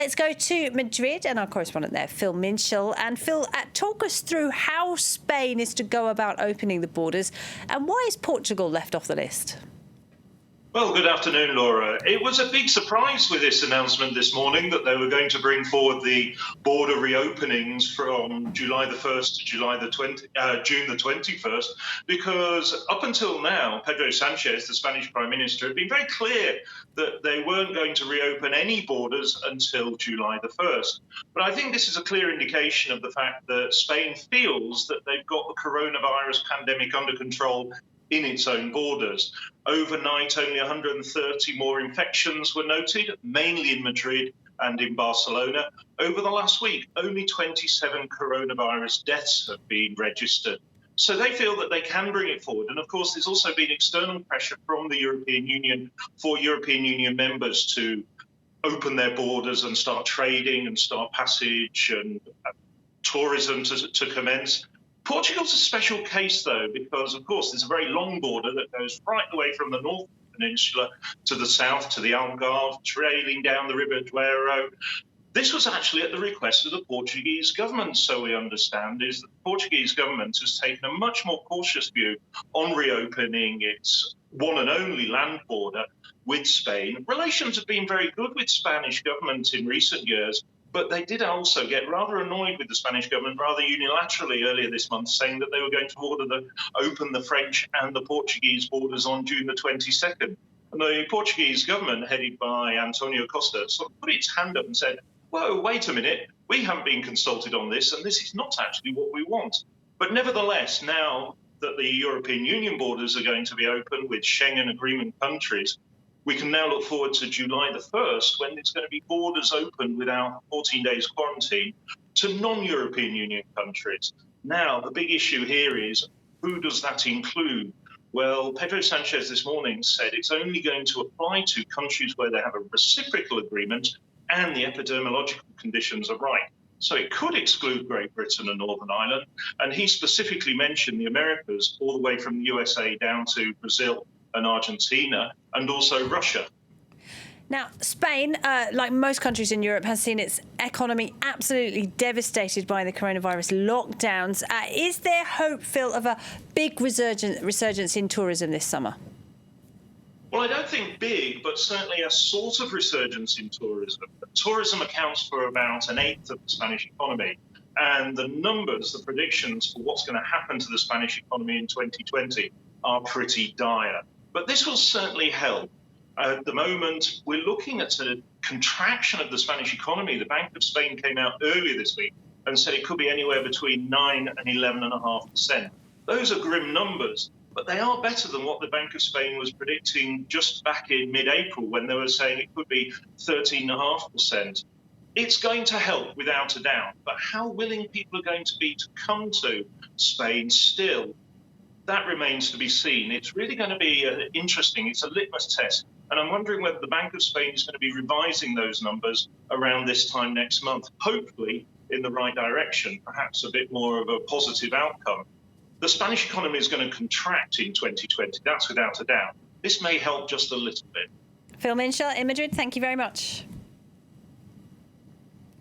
Let's go to Madrid and our correspondent there, Phil Minshall. And Phil, talk us through how Spain is to go about opening the borders and why is Portugal left off the list? Well, good afternoon, Laura. It was a big surprise with this announcement this morning that they were going to bring forward the border reopenings from July the 1st to June the 21st, because up until now, Pedro Sanchez, the Spanish Prime Minister, had been very clear that they weren't going to reopen any borders until July the 1st. But I think this is a clear indication of the fact that Spain feels that they've got the coronavirus pandemic under control in its own borders. Overnight, only 130 more infections were noted, mainly in Madrid and in Barcelona. Over the last week, only 27 coronavirus deaths have been registered. So they feel that they can bring it forward. And of course, there's also been external pressure from the European Union for European Union members to open their borders and start trading and start passage and tourism to commence. Portugal's a special case, though, because, of course, there's a very long border that goes right away from the North Peninsula to the south, to the Algarve, trailing down the River Douro. This was actually at the request of the Portuguese government, so we understand, is that the Portuguese government has taken a much more cautious view on reopening its one and only land border with Spain. Relations have been very good with Spanish government in recent years, but they did also get rather annoyed with the Spanish government rather unilaterally earlier this month, saying that they were going to open the French and the Portuguese borders on June the 22nd. And the Portuguese government, headed by Antonio Costa, sort of put its hand up and said, whoa, wait a minute, we haven't been consulted on this, and this is not actually what we want. But nevertheless, now that the European Union borders are going to be open with Schengen agreement countries, we can now look forward to July the 1st, when there's going to be borders open without 14 days quarantine to non-European Union countries. Now, the big issue here is, who does that include? Well, Pedro Sanchez this morning said it's only going to apply to countries where they have a reciprocal agreement and the epidemiological conditions are right. So it could exclude Great Britain and Northern Ireland. And he specifically mentioned the Americas, all the way from the USA down to Brazil and Argentina, and also Russia. Now, Spain, like most countries in Europe, has seen its economy absolutely devastated by the coronavirus lockdowns. Is there hope, Phil, of a big resurgence in tourism this summer? Well, I don't think big, but certainly a sort of resurgence in tourism. Tourism accounts for about an eighth of the Spanish economy. And the numbers, the predictions for what's going to happen to the Spanish economy in 2020 are pretty dire. But this will certainly help. At the moment, we're looking at a contraction of the Spanish economy. The Bank of Spain came out earlier this week and said it could be anywhere between 9 and 11.5%. Those are grim numbers, but they are better than what the Bank of Spain was predicting just back in mid-April, when they were saying it could be 13.5%. It's going to help without a doubt, but how willing people are going to be to come to Spain still, that remains to be seen. It's really going to be interesting. It's a litmus test. And I'm wondering whether the Bank of Spain is going to be revising those numbers around this time next month, hopefully in the right direction, perhaps a bit more of a positive outcome. The Spanish economy is going to contract in 2020, that's without a doubt. This may help just a little bit. Phil Minshall in Madrid, thank you very much.